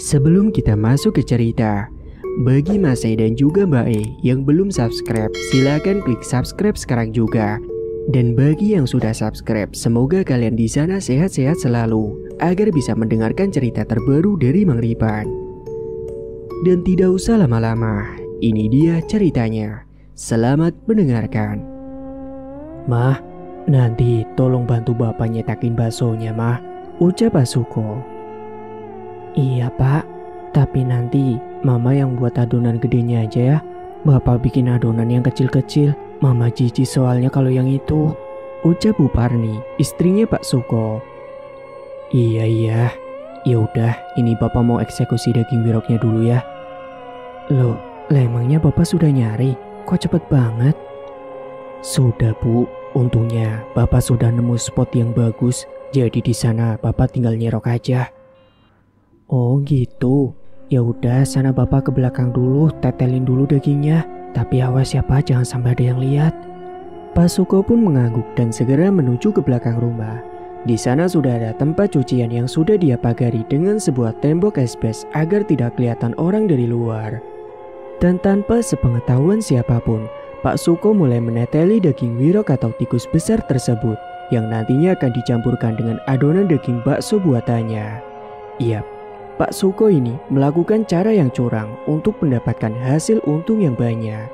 Sebelum kita masuk ke cerita, bagi Mas E dan juga Mbak E yang belum subscribe, silakan klik subscribe sekarang juga. Dan bagi yang sudah subscribe, semoga kalian di sana sehat-sehat selalu agar bisa mendengarkan cerita terbaru dari Mang Ripan. Dan tidak usah lama-lama, ini dia ceritanya. Selamat mendengarkan. Mah, nanti tolong bantu bapak nyetakin baksonya, Mah, ucap Pak Suko. Iya pak, tapi nanti mama yang buat adonan gedenya aja ya. Bapak bikin adonan yang kecil-kecil, mama jijik soalnya kalau yang itu, ucap Bu Parni, istrinya Pak Suko. Iya, yaudah ini bapak mau eksekusi daging wiroknya dulu ya. Loh, emangnya bapak sudah nyari? Kok cepet banget? Sudah bu, untungnya bapak sudah nemu spot yang bagus, jadi di sana bapak tinggal nyerok aja. Oh gitu, ya udah sana bapak ke belakang dulu, tetelin dulu dagingnya. Tapi awas ya pak, jangan sampai ada yang lihat. Pak Suko pun mengangguk dan segera menuju ke belakang rumah. Di sana sudah ada tempat cucian yang sudah dia pagari dengan sebuah tembok asbes agar tidak kelihatan orang dari luar. Dan tanpa sepengetahuan siapapun, Pak Suko mulai meneteli daging wirok atau tikus besar tersebut yang nantinya akan dicampurkan dengan adonan daging bakso buatannya. Iya, Pak Suko ini melakukan cara yang curang untuk mendapatkan hasil untung yang banyak.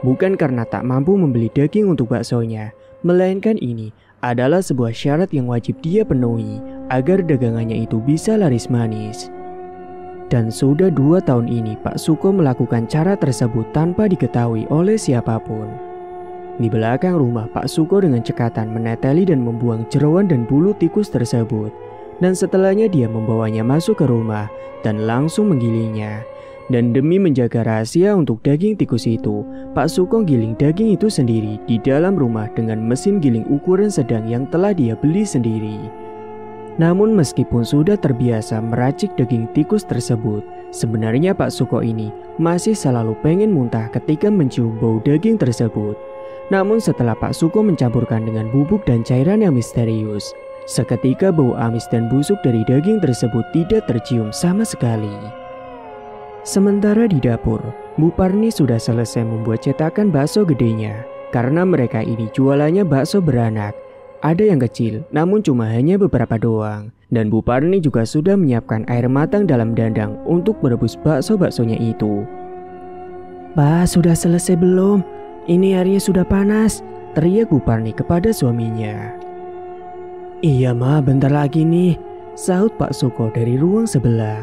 Bukan karena tak mampu membeli daging untuk baksonya, melainkan ini adalah sebuah syarat yang wajib dia penuhi agar dagangannya itu bisa laris manis. Dan sudah 2 tahun ini Pak Suko melakukan cara tersebut tanpa diketahui oleh siapapun. Di belakang rumah Pak Suko dengan cekatan meneteli dan membuang jeroan dan bulu tikus tersebut. Dan setelahnya dia membawanya masuk ke rumah dan langsung menggilingnya. Dan demi menjaga rahasia untuk daging tikus itu, Pak Suko giling daging itu sendiri di dalam rumah dengan mesin giling ukuran sedang yang telah dia beli sendiri. Namun meskipun sudah terbiasa meracik daging tikus tersebut, sebenarnya Pak Suko ini masih selalu pengen muntah ketika mencium bau daging tersebut. Namun setelah Pak Suko mencampurkan dengan bubuk dan cairan yang misterius, seketika bau amis dan busuk dari daging tersebut tidak tercium sama sekali. Sementara di dapur, Bu Parni sudah selesai membuat cetakan bakso gedenya. Karena mereka ini jualannya bakso beranak. Ada yang kecil, namun cuma hanya beberapa doang. Dan Bu Parni juga sudah menyiapkan air matang dalam dandang untuk merebus bakso-baksonya itu. Pak, sudah selesai belum? Ini airnya sudah panas, teriak Bu Parni kepada suaminya. Iya ma, bentar lagi nih, sahut Pak Suko dari ruang sebelah.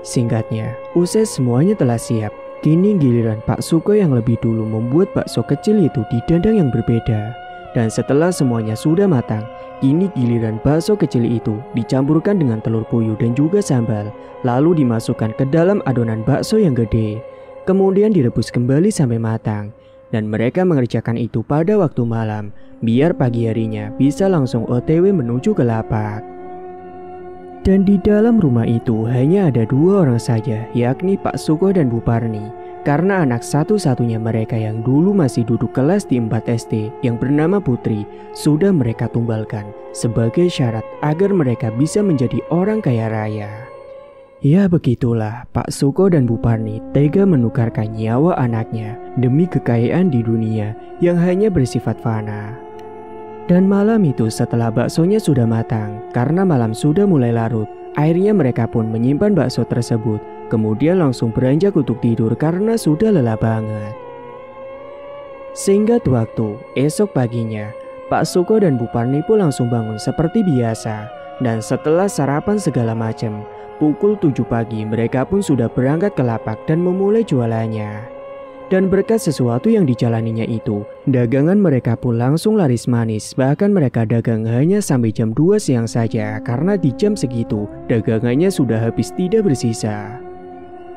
Singkatnya, usai semuanya telah siap, kini giliran Pak Suko yang lebih dulu membuat bakso kecil itu di dandang yang berbeda. Dan setelah semuanya sudah matang, kini giliran bakso kecil itu dicampurkan dengan telur puyuh dan juga sambal, lalu dimasukkan ke dalam adonan bakso yang gede. Kemudian direbus kembali sampai matang. Dan mereka mengerjakan itu pada waktu malam, biar pagi harinya bisa langsung OTW menuju ke lapak. Dan di dalam rumah itu hanya ada 2 orang saja, yakni Pak Suko dan Bu Parni. Karena anak satu-satunya mereka yang dulu masih duduk kelas di 4 SD yang bernama Putri sudah mereka tumbalkan sebagai syarat agar mereka bisa menjadi orang kaya raya. Ya begitulah, Pak Suko dan Bu Parni tega menukarkan nyawa anaknya demi kekayaan di dunia yang hanya bersifat fana. Dan malam itu setelah baksonya sudah matang, karena malam sudah mulai larut, akhirnya mereka pun menyimpan bakso tersebut, kemudian langsung beranjak untuk tidur karena sudah lelah banget. Singkat waktu, esok paginya, Pak Suko dan Bu Parni pun langsung bangun seperti biasa. Dan setelah sarapan segala macam, pukul 7 pagi mereka pun sudah berangkat ke lapak dan memulai jualannya. Dan berkat sesuatu yang dijalaninya itu, dagangan mereka pun langsung laris manis. Bahkan mereka dagang hanya sampai jam 2 siang saja karena di jam segitu dagangannya sudah habis tidak bersisa.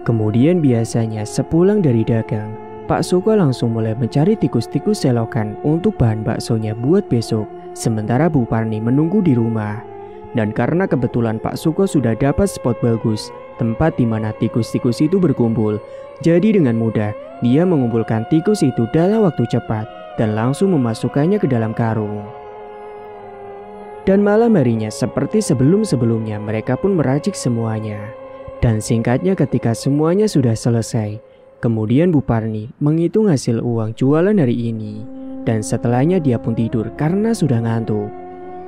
Kemudian biasanya sepulang dari dagang, Pak Suko langsung mulai mencari tikus-tikus selokan untuk bahan baksonya buat besok. Sementara Bu Parni menunggu di rumah. Dan karena kebetulan Pak Suko sudah dapat spot bagus, tempat di mana tikus-tikus itu berkumpul, jadi dengan mudah dia mengumpulkan tikus itu dalam waktu cepat dan langsung memasukkannya ke dalam karung. Dan malam harinya seperti sebelum-sebelumnya mereka pun meracik semuanya. Dan singkatnya ketika semuanya sudah selesai, kemudian Bu Parni menghitung hasil uang jualan hari ini. Dan setelahnya dia pun tidur karena sudah ngantuk.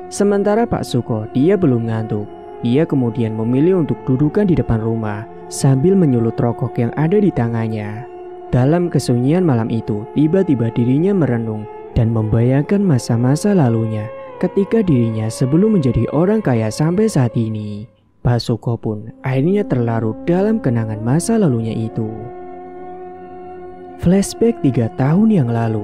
Sementara Pak Suko dia belum ngantuk. Dia kemudian memilih untuk dudukan di depan rumah sambil menyulut rokok yang ada di tangannya. Dalam kesunyian malam itu, tiba-tiba dirinya merenung dan membayangkan masa-masa lalunya ketika dirinya sebelum menjadi orang kaya sampai saat ini. Pak Suko pun akhirnya terlarut dalam kenangan masa lalunya itu. Flashback 3 tahun yang lalu.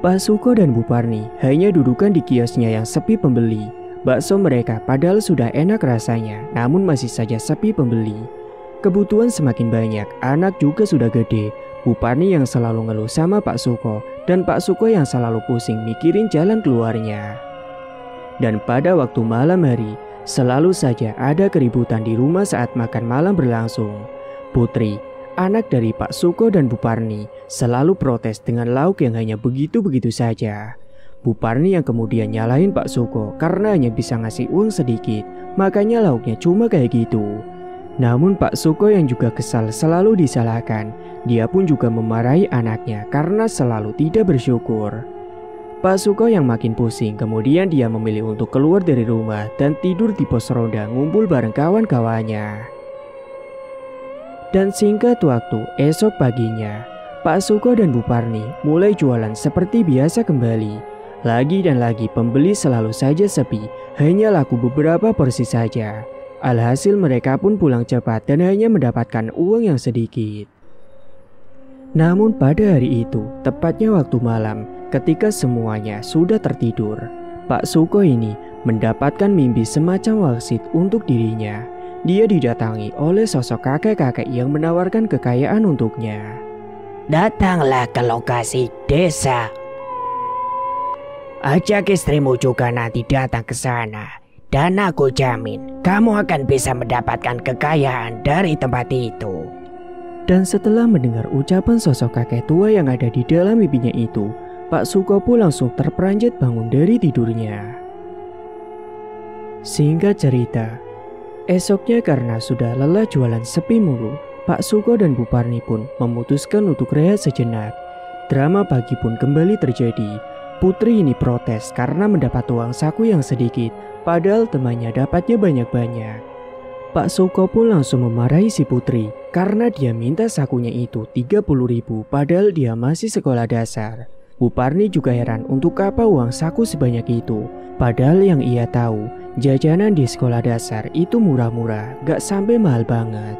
Pak Suko dan Bu Parni hanya dudukan di kiosnya yang sepi pembeli. Bakso mereka padahal sudah enak rasanya, namun masih saja sepi pembeli. Kebutuhan semakin banyak, anak juga sudah gede. Bu Parni yang selalu ngeluh sama Pak Suko, dan Pak Suko yang selalu pusing mikirin jalan keluarnya. Dan pada waktu malam hari, selalu saja ada keributan di rumah saat makan malam berlangsung. Putri, anak dari Pak Suko dan Bu Parni, selalu protes dengan lauk yang hanya begitu-begitu saja. Bu Parni yang kemudian nyalahin Pak Suko karena hanya bisa ngasih uang sedikit, makanya lauknya cuma kayak gitu. Namun Pak Suko yang juga kesal selalu disalahkan. Dia pun juga memarahi anaknya karena selalu tidak bersyukur. Pak Suko yang makin pusing, kemudian dia memilih untuk keluar dari rumah dan tidur di pos ronda ngumpul bareng kawan-kawannya. Dan singkat waktu, esok paginya, Pak Suko dan Bu Parni mulai jualan seperti biasa kembali. Lagi dan lagi pembeli selalu saja sepi, hanya laku beberapa porsi saja. Alhasil mereka pun pulang cepat dan hanya mendapatkan uang yang sedikit. Namun pada hari itu, tepatnya waktu malam, ketika semuanya sudah tertidur, Pak Suko ini mendapatkan mimpi semacam wangsit untuk dirinya. Dia didatangi oleh sosok kakek-kakek yang menawarkan kekayaan untuknya. Datanglah ke lokasi desa. Ajak istrimu juga nanti datang ke sana. Dan aku jamin kamu akan bisa mendapatkan kekayaan dari tempat itu. Dan setelah mendengar ucapan sosok kakek tua yang ada di dalam mimpinya itu, Pak Suko pun langsung terperanjat bangun dari tidurnya. Singkat cerita, esoknya karena sudah lelah jualan sepi mulu, Pak Suko dan Bu Parni pun memutuskan untuk rehat sejenak. Drama pagi pun kembali terjadi. Putri ini protes karena mendapat uang saku yang sedikit, padahal temannya dapatnya banyak-banyak. Pak Suko pun langsung memarahi si Putri karena dia minta sakunya itu 30.000 padahal dia masih sekolah dasar. Bu Parni juga heran untuk apa uang saku sebanyak itu, padahal yang ia tahu jajanan di sekolah dasar itu murah-murah, gak sampai mahal banget.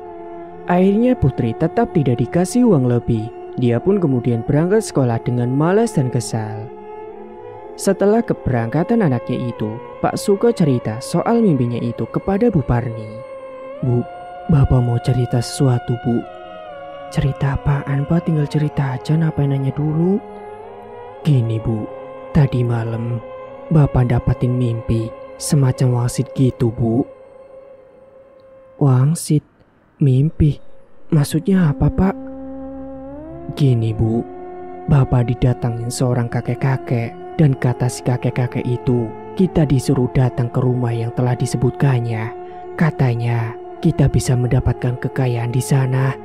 Akhirnya Putri tetap tidak dikasih uang lebih. Dia pun kemudian berangkat sekolah dengan malas dan kesal. Setelah keberangkatan anaknya itu, Pak Suko cerita soal mimpinya itu kepada Bu Parni. Bu, Bapak mau cerita sesuatu, Bu. Cerita apaan, Pak? Tinggal cerita aja, ngapain nanya dulu? Gini, Bu. Tadi malam, Bapak dapatin mimpi semacam wangsit gitu, Bu. Wangsit? Mimpi? Maksudnya apa, Pak? Gini, Bu. Bapak didatangin seorang kakek-kakek. Dan kata si kakek-kakek itu, kita disuruh datang ke rumah yang telah disebutkannya. Katanya, kita bisa mendapatkan kekayaan di sana.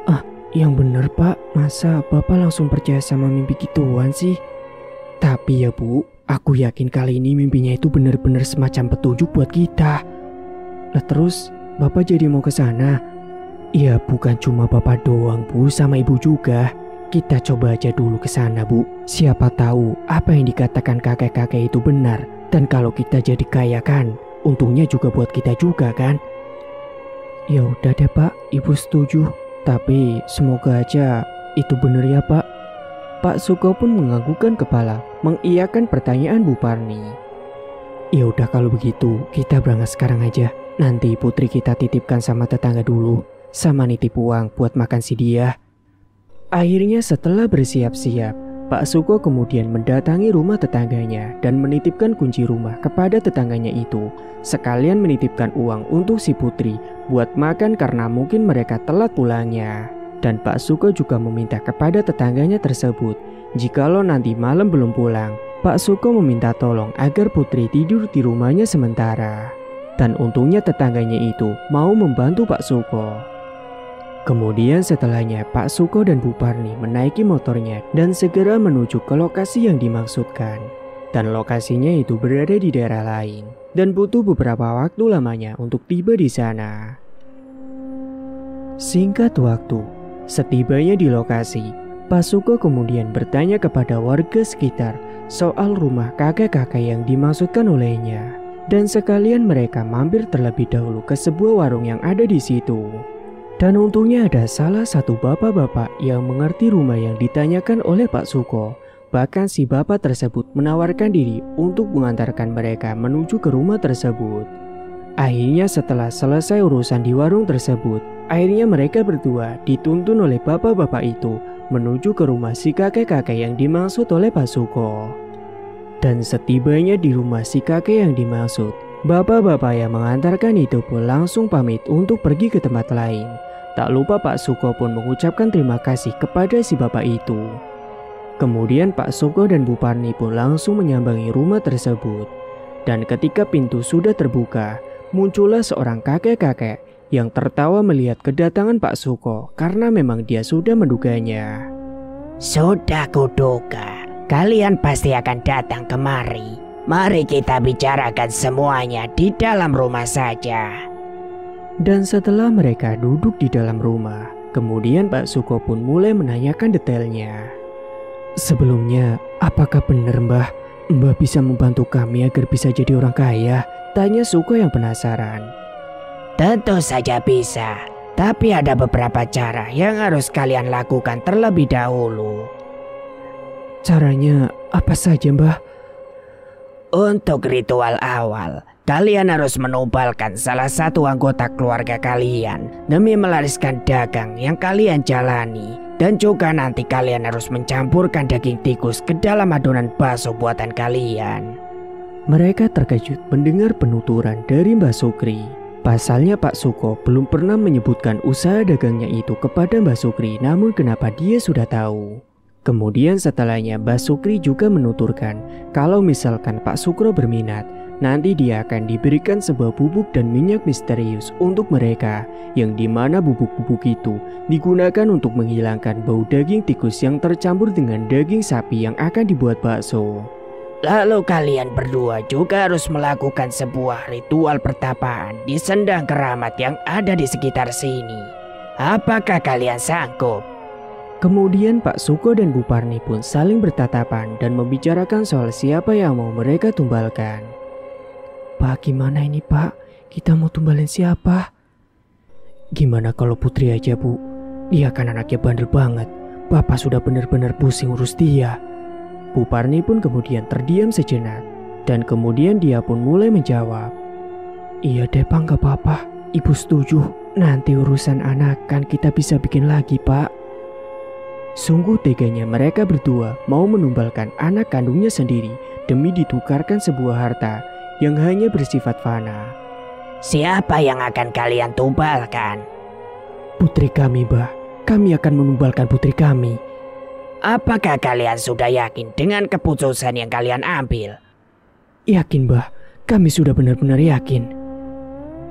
Ah, yang bener Pak, masa Bapak langsung percaya sama mimpi gituan sih? Tapi ya Bu, aku yakin kali ini mimpinya itu bener-bener semacam petunjuk buat kita. Lah terus, Bapak jadi mau ke sana? Ya bukan cuma Bapak doang Bu, sama Ibu juga. Kita coba aja dulu ke sana, Bu. Siapa tahu apa yang dikatakan kakek-kakek itu benar. Dan kalau kita jadi kaya kan, untungnya juga buat kita juga kan? Ya udah deh Pak, Ibu setuju. Tapi semoga aja itu benar ya Pak. Pak Suko pun menganggukkan kepala, mengiyakan pertanyaan Bu Parni. Ya udah kalau begitu, kita berangkat sekarang aja. Nanti putri kita titipkan sama tetangga dulu, sama nitip uang buat makan si dia. Akhirnya setelah bersiap-siap, Pak Suko kemudian mendatangi rumah tetangganya dan menitipkan kunci rumah kepada tetangganya itu. Sekalian menitipkan uang untuk si putri buat makan karena mungkin mereka telat pulangnya. Dan Pak Suko juga meminta kepada tetangganya tersebut, jikalau nanti malam belum pulang, Pak Suko meminta tolong agar Putri tidur di rumahnya sementara. Dan untungnya tetangganya itu mau membantu Pak Suko. Kemudian setelahnya Pak Suko dan Bu Parni menaiki motornya dan segera menuju ke lokasi yang dimaksudkan. Dan lokasinya itu berada di daerah lain dan butuh beberapa waktu lamanya untuk tiba di sana. Singkat waktu, setibanya di lokasi, Pak Suko kemudian bertanya kepada warga sekitar soal rumah kakek-kakek yang dimaksudkan olehnya. Dan sekalian mereka mampir terlebih dahulu ke sebuah warung yang ada di situ. Dan untungnya ada salah satu bapak-bapak yang mengerti rumah yang ditanyakan oleh Pak Suko. Bahkan si bapak tersebut menawarkan diri untuk mengantarkan mereka menuju ke rumah tersebut. Akhirnya setelah selesai urusan di warung tersebut, akhirnya mereka berdua dituntun oleh bapak-bapak itu menuju ke rumah si kakek-kakek yang dimaksud oleh Pak Suko. Dan setibanya di rumah si kakek yang dimaksud, bapak-bapak yang mengantarkan itu pun langsung pamit untuk pergi ke tempat lain. Tak lupa Pak Suko pun mengucapkan terima kasih kepada si bapak itu. Kemudian Pak Suko dan Bu Parni pun langsung menyambangi rumah tersebut. Dan ketika pintu sudah terbuka, muncullah seorang kakek-kakek yang tertawa melihat kedatangan Pak Suko karena memang dia sudah menduganya. Sudah kuduga, kalian pasti akan datang kemari. Mari kita bicarakan semuanya di dalam rumah saja. Dan setelah mereka duduk di dalam rumah, kemudian Pak Suko pun mulai menanyakan detailnya. Sebelumnya, apakah benar Mbah bisa membantu kami agar bisa jadi orang kaya? Tanya Suko yang penasaran. Tentu saja bisa, tapi ada beberapa cara yang harus kalian lakukan terlebih dahulu. Caranya apa saja Mbah? Untuk ritual awal, kalian harus menumbalkan salah satu anggota keluarga kalian demi melariskan dagang yang kalian jalani. Dan juga nanti kalian harus mencampurkan daging tikus ke dalam adonan bakso buatan kalian. Mereka terkejut mendengar penuturan dari Mbah Sukri. Pasalnya Pak Suko belum pernah menyebutkan usaha dagangnya itu kepada Mbah Sukri, namun kenapa dia sudah tahu. Kemudian setelahnya Mbah Sukri juga menuturkan kalau misalkan Pak Sukro berminat, nanti dia akan diberikan sebuah bubuk dan minyak misterius untuk mereka, yang dimana bubuk-bubuk itu digunakan untuk menghilangkan bau daging tikus yang tercampur dengan daging sapi yang akan dibuat bakso. Lalu kalian berdua juga harus melakukan sebuah ritual pertapaan di sendang keramat yang ada di sekitar sini. Apakah kalian sanggup? Kemudian Pak Suko dan Bu Parni pun saling bertatapan dan membicarakan soal siapa yang mau mereka tumbalkan. Pak, gimana ini Pak? Kita mau tumbalin siapa? Gimana kalau Putri aja Bu? Dia kan anaknya bandel banget. Bapak sudah benar-benar pusing urus dia. Bu Parni pun kemudian terdiam sejenak. Dan kemudian dia pun mulai menjawab. Iya deh Pak, gak apa-apa. Ibu setuju. Nanti urusan anak kan kita bisa bikin lagi Pak. Sungguh teganya mereka berdua mau menumbalkan anak kandungnya sendiri demi ditukarkan sebuah harta yang hanya bersifat fana. Siapa yang akan kalian tumbalkan? Putri kami, Mbah. Kami akan menumbalkan putri kami. Apakah kalian sudah yakin dengan keputusan yang kalian ambil? Yakin, Mbah. Kami sudah benar-benar yakin.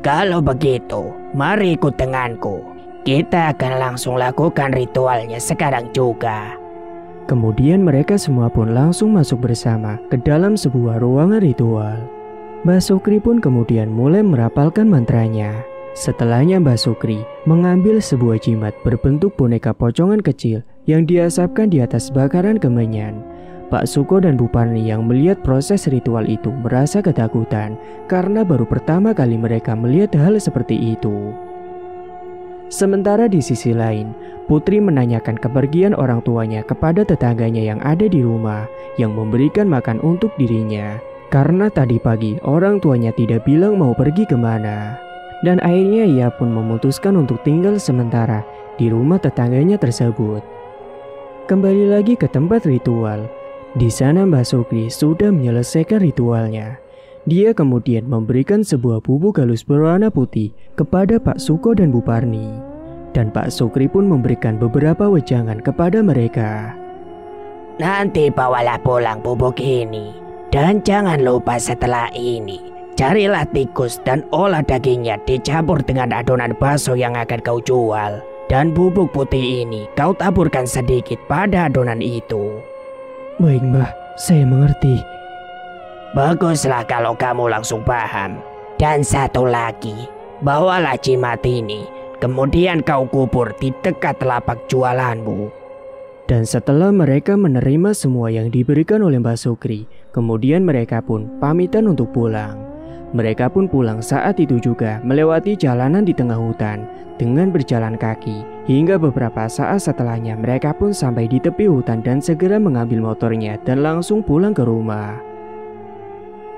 Kalau begitu, mari ikut denganku. Kita akan langsung lakukan ritualnya sekarang juga. Kemudian mereka semua pun langsung masuk bersama ke dalam sebuah ruangan ritual. Mbah Sukri pun kemudian mulai merapalkan mantranya. Setelahnya Mbah Sukri mengambil sebuah jimat berbentuk boneka pocongan kecil yang diasapkan di atas bakaran kemenyan. Pak Suko dan Bu Parni yang melihat proses ritual itu merasa ketakutan karena baru pertama kali mereka melihat hal seperti itu. Sementara di sisi lain, Putri menanyakan kepergian orang tuanya kepada tetangganya yang ada di rumah yang memberikan makan untuk dirinya. Karena tadi pagi orang tuanya tidak bilang mau pergi kemana. Dan akhirnya ia pun memutuskan untuk tinggal sementara di rumah tetangganya tersebut. Kembali lagi ke tempat ritual. Di sana Mbah Sukri sudah menyelesaikan ritualnya. Dia kemudian memberikan sebuah bubuk halus berwarna putih kepada Pak Suko dan Bu Parni. Dan Pak Sukri pun memberikan beberapa wejangan kepada mereka. Nanti bawalah pulang bubuk ini. Dan jangan lupa setelah ini, carilah tikus dan olah dagingnya dicampur dengan adonan bakso yang akan kau jual. Dan bubuk putih ini kau taburkan sedikit pada adonan itu. Baik Mbah, saya mengerti. Baguslah kalau kamu langsung paham. Dan satu lagi, bawalah jimat ini, kemudian kau kubur di dekat lapak jualanmu. Dan setelah mereka menerima semua yang diberikan oleh Mbah Sukri, kemudian mereka pun pamitan untuk pulang. Mereka pun pulang saat itu juga melewati jalanan di tengah hutan dengan berjalan kaki. Hingga beberapa saat setelahnya mereka pun sampai di tepi hutan dan segera mengambil motornya dan langsung pulang ke rumah.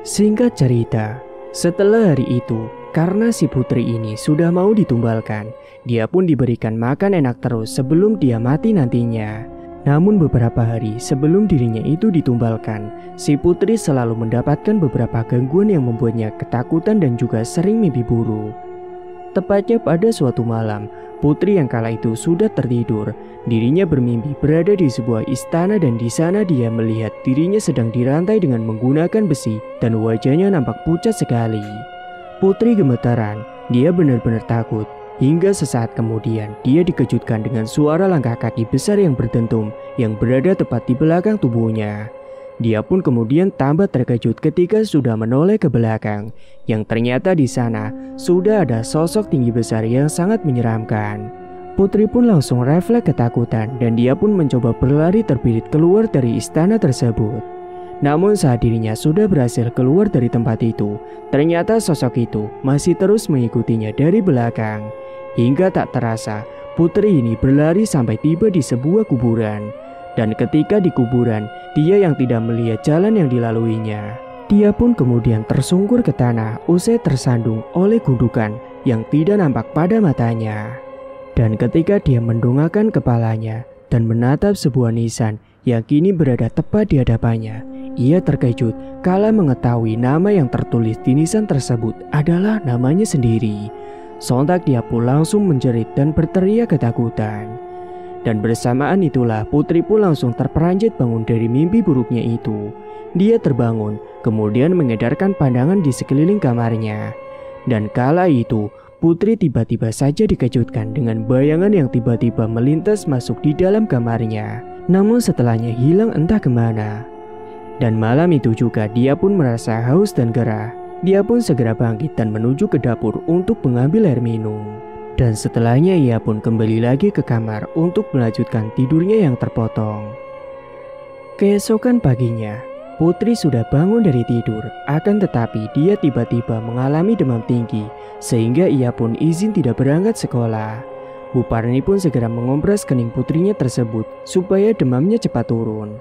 Singkat cerita, setelah hari itu, karena si putri ini sudah mau ditumbalkan, dia pun diberikan makan enak terus sebelum dia mati nantinya. Namun beberapa hari sebelum dirinya itu ditumbalkan, si putri selalu mendapatkan beberapa gangguan yang membuatnya ketakutan dan juga sering mimpi buruk. Tepatnya pada suatu malam, putri yang kala itu sudah tertidur. Dirinya bermimpi berada di sebuah istana dan di sana dia melihat dirinya sedang dirantai dengan menggunakan besi dan wajahnya nampak pucat sekali. Putri gemetaran, dia benar-benar takut. Hingga sesaat kemudian dia dikejutkan dengan suara langkah kaki besar yang berdentum yang berada tepat di belakang tubuhnya. Dia pun kemudian tambah terkejut ketika sudah menoleh ke belakang, yang ternyata di sana sudah ada sosok tinggi besar yang sangat menyeramkan. Putri pun langsung refleks ketakutan dan dia pun mencoba berlari terbirit keluar dari istana tersebut. Namun saat dirinya sudah berhasil keluar dari tempat itu, ternyata sosok itu masih terus mengikutinya dari belakang. Hingga tak terasa, putri ini berlari sampai tiba di sebuah kuburan. Dan ketika di kuburan, dia yang tidak melihat jalan yang dilaluinya. Dia pun kemudian tersungkur ke tanah usai tersandung oleh gundukan yang tidak nampak pada matanya. Dan ketika dia mendongakkan kepalanya dan menatap sebuah nisan yang kini berada tepat di hadapannya, ia terkejut kala mengetahui nama yang tertulis di nisan tersebut adalah namanya sendiri. Sontak dia pun langsung menjerit dan berteriak ketakutan. Dan bersamaan itulah putri pun langsung terperanjat bangun dari mimpi buruknya itu. Dia terbangun, kemudian mengedarkan pandangan di sekeliling kamarnya. Dan kala itu, putri tiba-tiba saja dikejutkan dengan bayangan yang tiba-tiba melintas masuk di dalam kamarnya. Namun setelahnya hilang entah kemana. Dan malam itu juga dia pun merasa haus dan gerah. Dia pun segera bangkit dan menuju ke dapur untuk mengambil air minum. Dan setelahnya ia pun kembali lagi ke kamar untuk melanjutkan tidurnya yang terpotong. Keesokan paginya, putri sudah bangun dari tidur. Akan tetapi dia tiba-tiba mengalami demam tinggi, sehingga ia pun izin tidak berangkat sekolah. Bu Parni pun segera mengompres kening putrinya tersebut supaya demamnya cepat turun.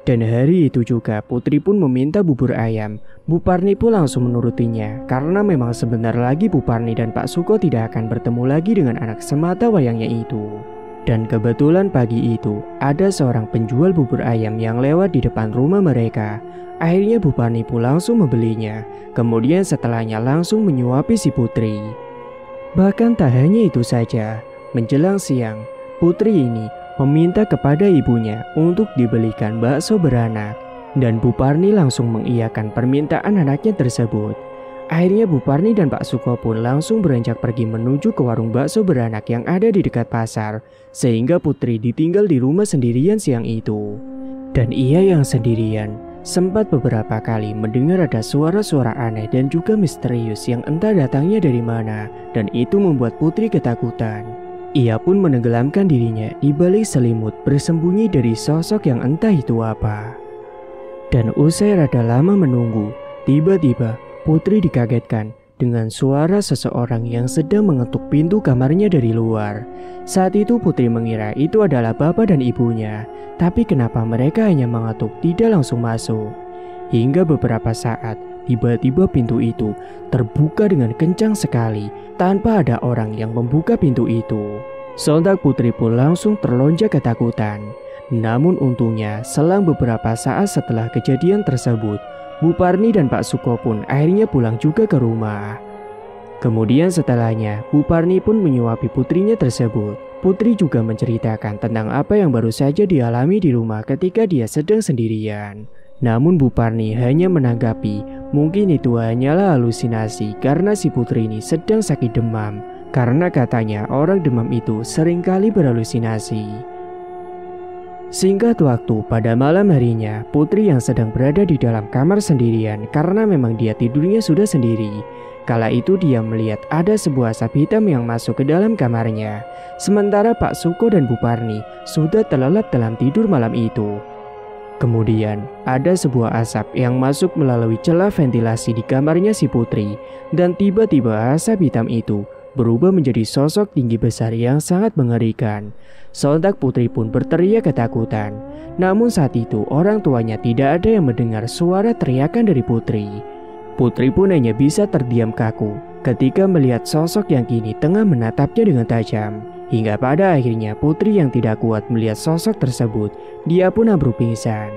Dan hari itu juga putri pun meminta bubur ayam. Bu Parni pun langsung menurutinya karena memang sebentar lagi Bu Parni dan Pak Suko tidak akan bertemu lagi dengan anak semata wayangnya itu. Dan kebetulan pagi itu ada seorang penjual bubur ayam yang lewat di depan rumah mereka. Akhirnya Bu Parni pun langsung membelinya. Kemudian setelahnya langsung menyuapi si putri. Bahkan tak hanya itu saja, menjelang siang, putri ini meminta kepada ibunya untuk dibelikan bakso beranak. Dan Bu Parni langsung mengiyakan permintaan anaknya tersebut. Akhirnya Bu Parni dan Pak Suko pun langsung beranjak pergi menuju ke warung bakso beranak yang ada di dekat pasar. Sehingga putri ditinggal di rumah sendirian siang itu. Dan ia yang sendirian sempat beberapa kali mendengar ada suara-suara aneh dan juga misterius yang entah datangnya dari mana. Dan itu membuat putri ketakutan. Ia pun menenggelamkan dirinya di balik selimut bersembunyi dari sosok yang entah itu apa. Dan usai rada lama menunggu, tiba-tiba putri dikagetkan dengan suara seseorang yang sedang mengetuk pintu kamarnya dari luar. Saat itu putri mengira itu adalah bapak dan ibunya, tapi kenapa mereka hanya mengetuk tidak langsung masuk. Hingga beberapa saat, tiba-tiba pintu itu terbuka dengan kencang sekali tanpa ada orang yang membuka pintu itu. Sontak putri pun langsung terlonjak ketakutan. Namun untungnya selang beberapa saat setelah kejadian tersebut, Bu Parni dan Pak Suko pun akhirnya pulang juga ke rumah. Kemudian setelahnya Bu Parni pun menyuapi putrinya tersebut. Putri juga menceritakan tentang apa yang baru saja dialami di rumah ketika dia sedang sendirian. Namun Bu Parni hanya menanggapi mungkin itu hanyalah halusinasi karena si Putri ini sedang sakit demam. Karena katanya orang demam itu seringkali berhalusinasi. Singkat waktu, pada malam harinya, Putri yang sedang berada di dalam kamar sendirian karena memang dia tidurnya sudah sendiri. Kala itu dia melihat ada sebuah asap hitam yang masuk ke dalam kamarnya. Sementara Pak Suko dan Bu Parni sudah terlelap dalam tidur malam itu. Kemudian ada sebuah asap yang masuk melalui celah ventilasi di kamarnya si Putri. Dan tiba-tiba asap hitam itu berubah menjadi sosok tinggi besar yang sangat mengerikan. Sontak Putri pun berteriak ketakutan. Namun saat itu orang tuanya tidak ada yang mendengar suara teriakan dari Putri. Putri pun hanya bisa terdiam kaku ketika melihat sosok yang kini tengah menatapnya dengan tajam. Hingga pada akhirnya Putri yang tidak kuat melihat sosok tersebut, dia pun ambruk pingsan.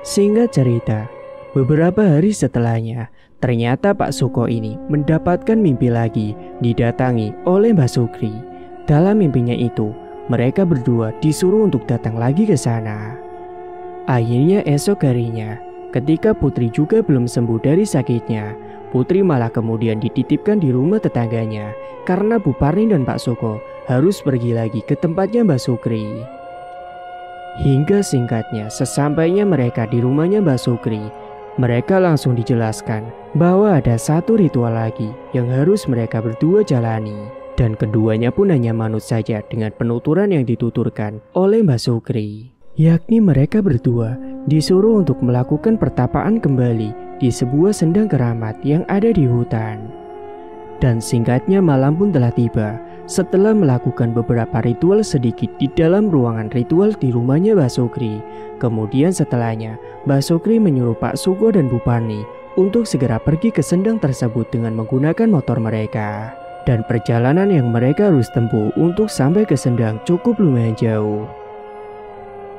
Singkat cerita, beberapa hari setelahnya, ternyata Pak Suko ini mendapatkan mimpi lagi didatangi oleh Mbak Sukri. Dalam mimpinya itu, mereka berdua disuruh untuk datang lagi ke sana. Akhirnya esok harinya, ketika Putri juga belum sembuh dari sakitnya, Putri malah kemudian dititipkan di rumah tetangganya karena Bu Parni dan Pak Suko harus pergi lagi ke tempatnya Mbak Sukri. Hingga singkatnya, sesampainya mereka di rumahnya Mbak Sukri, mereka langsung dijelaskan bahwa ada satu ritual lagi yang harus mereka berdua jalani. Dan keduanya pun hanya manut saja dengan penuturan yang dituturkan oleh Mbak Sukri. Yakni mereka berdua disuruh untuk melakukan pertapaan kembali di sebuah sendang keramat yang ada di hutan. Dan singkatnya malam pun telah tiba. Setelah melakukan beberapa ritual sedikit di dalam ruangan ritual di rumahnya Mbak Sukri, kemudian setelahnya Mbak Sukri menyuruh Pak Suko dan Bu Parni untuk segera pergi ke sendang tersebut dengan menggunakan motor mereka. Dan perjalanan yang mereka harus tempuh untuk sampai ke sendang cukup lumayan jauh.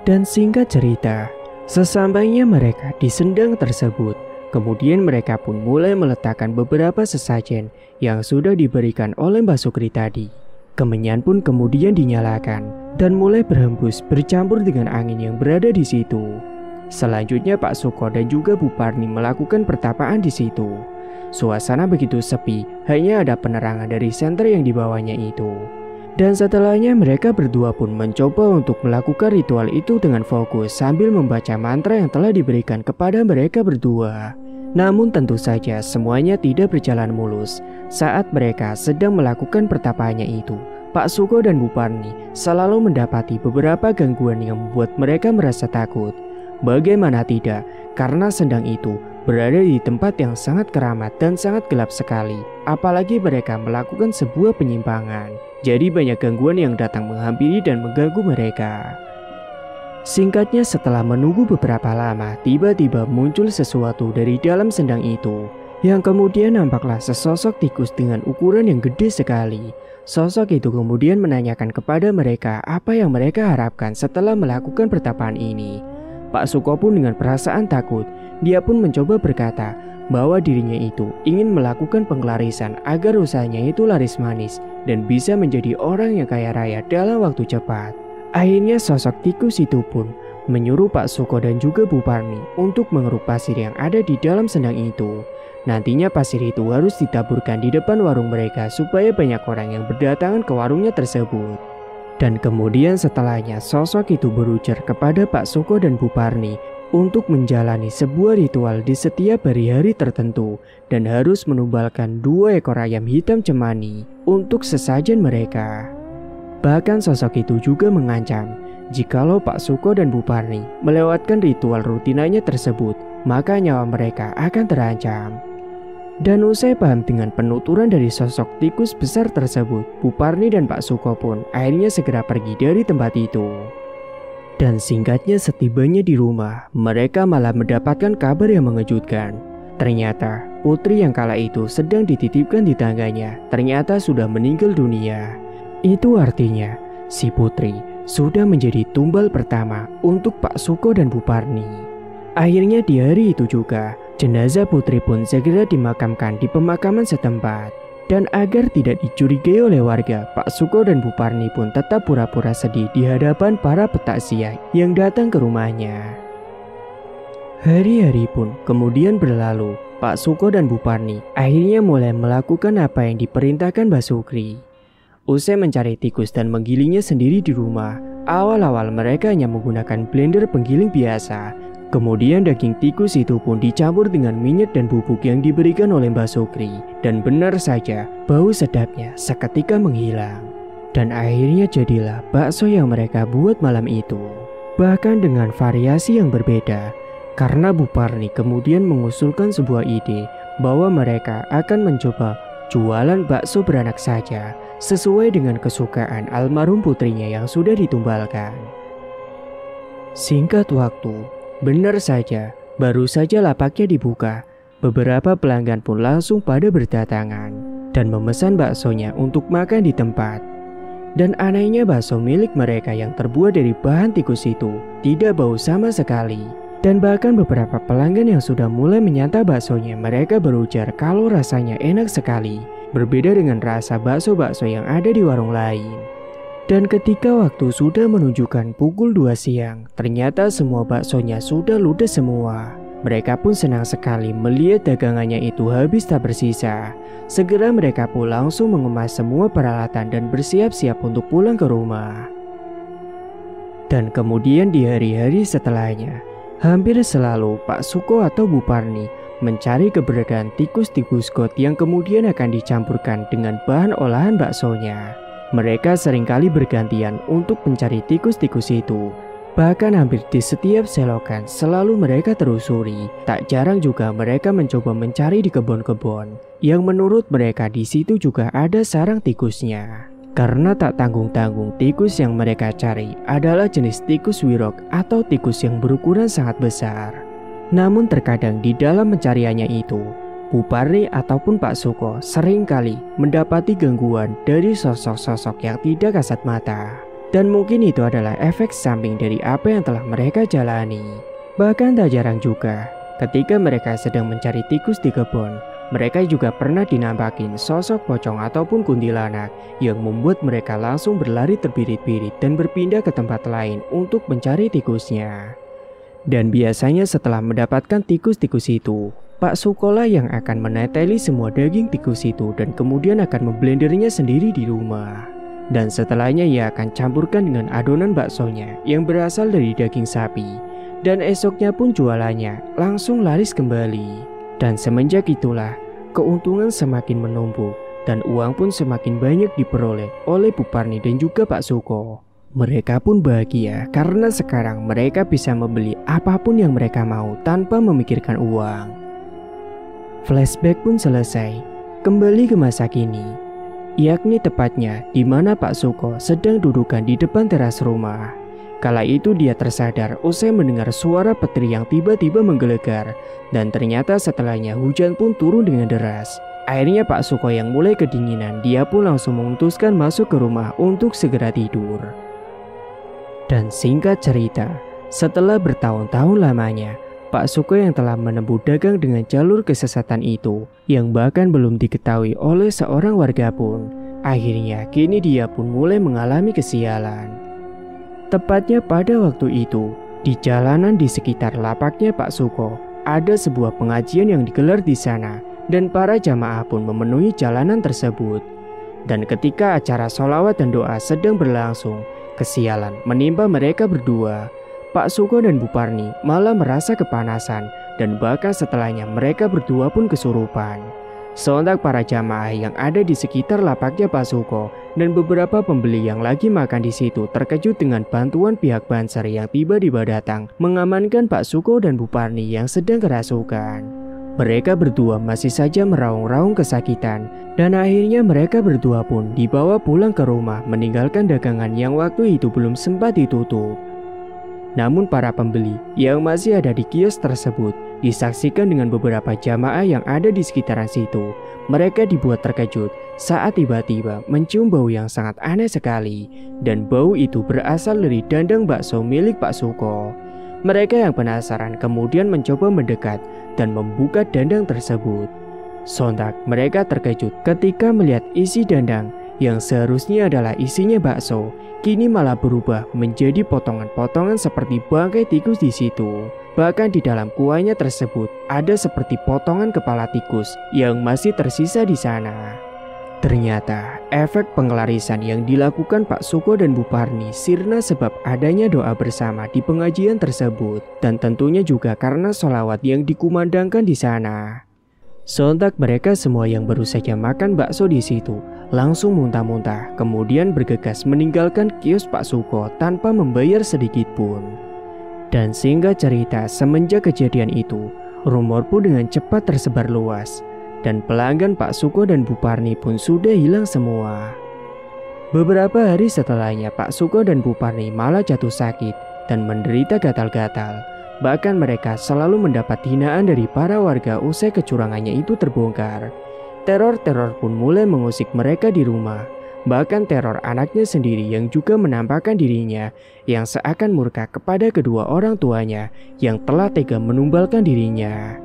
Dan singkat cerita, sesampainya mereka di sendang tersebut, kemudian mereka pun mulai meletakkan beberapa sesajen yang sudah diberikan oleh Mbak Sukri tadi. Kemenyan pun kemudian dinyalakan dan mulai berhembus bercampur dengan angin yang berada di situ. Selanjutnya Pak Suko dan juga Bu Parni melakukan pertapaan di situ. Suasana begitu sepi, hanya ada penerangan dari senter yang dibawanya itu. Dan setelahnya mereka berdua pun mencoba untuk melakukan ritual itu dengan fokus sambil membaca mantra yang telah diberikan kepada mereka berdua. Namun tentu saja semuanya tidak berjalan mulus. Saat mereka sedang melakukan pertapaannya itu, Pak Suko dan Bu Parni selalu mendapati beberapa gangguan yang membuat mereka merasa takut. Bagaimana tidak, karena sendang itu berada di tempat yang sangat keramat dan sangat gelap sekali. Apalagi mereka melakukan sebuah penyimpangan. Jadi banyak gangguan yang datang menghampiri dan mengganggu mereka. Singkatnya setelah menunggu beberapa lama, tiba-tiba muncul sesuatu dari dalam sendang itu. Yang kemudian nampaklah sesosok tikus dengan ukuran yang gede sekali. Sosok itu kemudian menanyakan kepada mereka apa yang mereka harapkan setelah melakukan pertapaan ini. Pak Suko pun dengan perasaan takut, dia pun mencoba berkata bahwa dirinya itu ingin melakukan pengelarisan agar usahanya itu laris manis dan bisa menjadi orang yang kaya raya dalam waktu cepat. Akhirnya sosok tikus itu pun menyuruh Pak Suko dan juga Bu Parni untuk mengeruk pasir yang ada di dalam sendang itu. Nantinya pasir itu harus ditaburkan di depan warung mereka supaya banyak orang yang berdatangan ke warungnya tersebut. Dan kemudian setelahnya sosok itu berujar kepada Pak Suko dan Bu Parni untuk menjalani sebuah ritual di setiap hari-hari tertentu dan harus menumbalkan 2 ekor ayam hitam cemani untuk sesajen mereka. Bahkan sosok itu juga mengancam jikalau Pak Suko dan Bu Parni melewatkan ritual rutinannya tersebut, maka nyawa mereka akan terancam. Dan usai paham dengan penuturan dari sosok tikus besar tersebut, Bu Parni dan Pak Suko pun akhirnya segera pergi dari tempat itu. Dan singkatnya setibanya di rumah, mereka malah mendapatkan kabar yang mengejutkan. Ternyata putri yang kala itu sedang dititipkan di tangganya ternyata sudah meninggal dunia. Itu artinya si putri sudah menjadi tumbal pertama untuk Pak Suko dan Bu Parni. Akhirnya di hari itu juga jenazah putri pun segera dimakamkan di pemakaman setempat. Dan agar tidak dicurigai oleh warga, Pak Suko dan Bu Parni pun tetap pura-pura sedih di hadapan para petakziah yang datang ke rumahnya. Hari-hari pun kemudian berlalu. Pak Suko dan Bu Parni akhirnya mulai melakukan apa yang diperintahkan Mbak Sukri. Usai mencari tikus dan menggilingnya sendiri di rumah, awal-awal mereka hanya menggunakan blender penggiling biasa. Kemudian daging tikus itu pun dicampur dengan minyak dan bubuk yang diberikan oleh Mbak Sukri. Dan benar saja, bau sedapnya seketika menghilang. Dan akhirnya jadilah bakso yang mereka buat malam itu. Bahkan dengan variasi yang berbeda. Karena Bu Parni kemudian mengusulkan sebuah ide bahwa mereka akan mencoba jualan bakso beranak saja sesuai dengan kesukaan almarhum putrinya yang sudah ditumbalkan. Singkat waktu, benar saja, baru saja lapaknya dibuka, beberapa pelanggan pun langsung pada berdatangan dan memesan baksonya untuk makan di tempat. Dan anehnya bakso milik mereka yang terbuat dari bahan tikus itu tidak bau sama sekali. Dan bahkan beberapa pelanggan yang sudah mulai menyantap baksonya, mereka berujar kalau rasanya enak sekali, berbeda dengan rasa bakso-bakso yang ada di warung lain. Dan ketika waktu sudah menunjukkan pukul 2 siang, ternyata semua baksonya sudah ludes semua. Mereka pun senang sekali melihat dagangannya itu habis tak bersisa. Segera mereka pun langsung mengemas semua peralatan dan bersiap-siap untuk pulang ke rumah. Dan kemudian di hari-hari setelahnya, hampir selalu Pak Suko atau Bu Parni mencari keberadaan tikus-tikus got yang kemudian akan dicampurkan dengan bahan olahan baksonya. Mereka seringkali bergantian untuk mencari tikus-tikus itu. Bahkan hampir di setiap selokan selalu mereka telusuri. Tak jarang juga mereka mencoba mencari di kebun-kebun yang menurut mereka di situ juga ada sarang tikusnya. Karena tak tanggung-tanggung tikus yang mereka cari adalah jenis tikus wirok atau tikus yang berukuran sangat besar. Namun terkadang di dalam pencariannya itu, Bu Parni ataupun Pak Suko seringkali mendapati gangguan dari sosok-sosok yang tidak kasat mata. Dan mungkin itu adalah efek samping dari apa yang telah mereka jalani. Bahkan tak jarang juga, ketika mereka sedang mencari tikus di kebun, mereka juga pernah dinampakin sosok pocong ataupun kuntilanak yang membuat mereka langsung berlari terbirit-birit dan berpindah ke tempat lain untuk mencari tikusnya. Dan biasanya setelah mendapatkan tikus-tikus itu, Pak Sukolah yang akan meneteli semua daging tikus itu dan kemudian akan memblendernya sendiri di rumah. Dan setelahnya ia akan campurkan dengan adonan baksonya yang berasal dari daging sapi. Dan esoknya pun jualannya langsung laris kembali. Dan semenjak itulah, keuntungan semakin menumpuk dan uang pun semakin banyak diperoleh oleh Bu Parni dan juga Pak Suko. Mereka pun bahagia karena sekarang mereka bisa membeli apapun yang mereka mau tanpa memikirkan uang. Flashback pun selesai, kembali ke masa kini. Yakni tepatnya di mana Pak Suko sedang dudukan di depan teras rumah. Kala itu dia tersadar usai mendengar suara petir yang tiba-tiba menggelegar. Dan ternyata setelahnya hujan pun turun dengan deras. Akhirnya Pak Suko yang mulai kedinginan, dia pun langsung memutuskan masuk ke rumah untuk segera tidur. Dan singkat cerita, setelah bertahun-tahun lamanya, Pak Suko yang telah menempuh dagang dengan jalur kesesatan itu, yang bahkan belum diketahui oleh seorang warga pun, akhirnya kini dia pun mulai mengalami kesialan. Tepatnya pada waktu itu, di jalanan di sekitar lapaknya Pak Suko, ada sebuah pengajian yang digelar di sana dan para jamaah pun memenuhi jalanan tersebut. Dan ketika acara sholawat dan doa sedang berlangsung, kesialan menimpa mereka berdua. Pak Suko dan Bu Parni malah merasa kepanasan dan bahkan setelahnya mereka berdua pun kesurupan. Sontak para jamaah yang ada di sekitar lapaknya Pak Suko dan beberapa pembeli yang lagi makan di situ terkejut dengan bantuan pihak Banser yang tiba-tiba datang mengamankan Pak Suko dan Bu Parni yang sedang kerasukan. Mereka berdua masih saja meraung-raung kesakitan dan akhirnya mereka berdua pun dibawa pulang ke rumah meninggalkan dagangan yang waktu itu belum sempat ditutup. Namun para pembeli yang masih ada di kios tersebut disaksikan dengan beberapa jamaah yang ada di sekitaran situ. Mereka dibuat terkejut saat tiba-tiba mencium bau yang sangat aneh sekali. Dan bau itu berasal dari dandang bakso milik Pak Suko. Mereka yang penasaran kemudian mencoba mendekat dan membuka dandang tersebut. Sontak mereka terkejut ketika melihat isi dandang yang seharusnya adalah isinya bakso, kini malah berubah menjadi potongan-potongan seperti bangkai tikus di situ. Bahkan di dalam kuahnya tersebut ada seperti potongan kepala tikus yang masih tersisa di sana. Ternyata efek pengelarisan yang dilakukan Pak Suko dan Bu Parni sirna sebab adanya doa bersama di pengajian tersebut, dan tentunya juga karena sholawat yang dikumandangkan di sana. Sontak mereka semua yang baru saja makan bakso di situ langsung muntah-muntah, kemudian bergegas meninggalkan kios Pak Suko tanpa membayar sedikit pun. Dan singkat cerita, semenjak kejadian itu, rumor pun dengan cepat tersebar luas, dan pelanggan Pak Suko dan Bu Parni pun sudah hilang semua. Beberapa hari setelahnya, Pak Suko dan Bu Parni malah jatuh sakit dan menderita gatal-gatal. Bahkan mereka selalu mendapat hinaan dari para warga usai kecurangannya itu terbongkar. Teror-teror pun mulai mengusik mereka di rumah. Bahkan teror anaknya sendiri yang juga menampakkan dirinya yang seakan murka kepada kedua orang tuanya yang telah tega menumbalkan dirinya.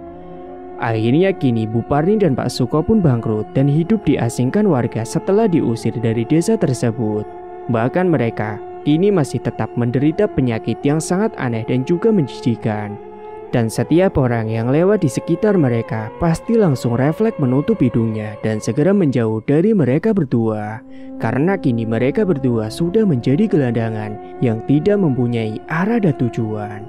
Akhirnya kini Bu Parni dan Pak Suko pun bangkrut dan hidup diasingkan warga setelah diusir dari desa tersebut. Bahkan mereka kini masih tetap menderita penyakit yang sangat aneh dan juga menjijikan. Dan setiap orang yang lewat di sekitar mereka pasti langsung refleks menutup hidungnya dan segera menjauh dari mereka berdua. Karena kini mereka berdua sudah menjadi gelandangan yang tidak mempunyai arah dan tujuan.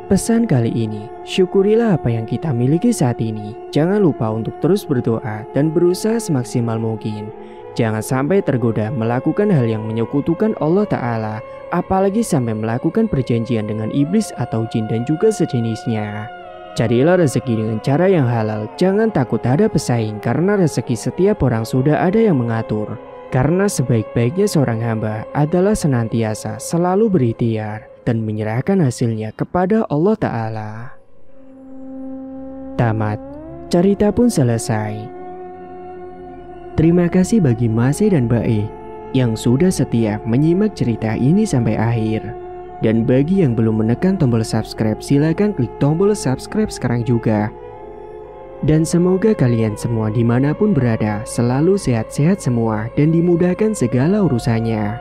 Pesan kali ini, syukurilah apa yang kita miliki saat ini. Jangan lupa untuk terus berdoa dan berusaha semaksimal mungkin. Jangan sampai tergoda melakukan hal yang menyekutukan Allah Ta'ala, apalagi sampai melakukan perjanjian dengan iblis atau jin dan juga sejenisnya. Carilah rezeki dengan cara yang halal, jangan takut ada pesaing karena rezeki setiap orang sudah ada yang mengatur. Karena sebaik-baiknya seorang hamba adalah senantiasa selalu berikhtiar dan menyerahkan hasilnya kepada Allah Ta'ala. Tamat, cerita pun selesai. Terima kasih bagi Mas E dan Mbak E yang sudah setia menyimak cerita ini sampai akhir. Dan bagi yang belum menekan tombol subscribe, silakan klik tombol subscribe sekarang juga. Dan semoga kalian semua dimanapun berada selalu sehat-sehat semua dan dimudahkan segala urusannya.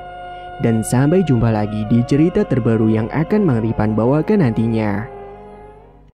Dan sampai jumpa lagi di cerita terbaru yang akan Mang Ripan bawakan nantinya.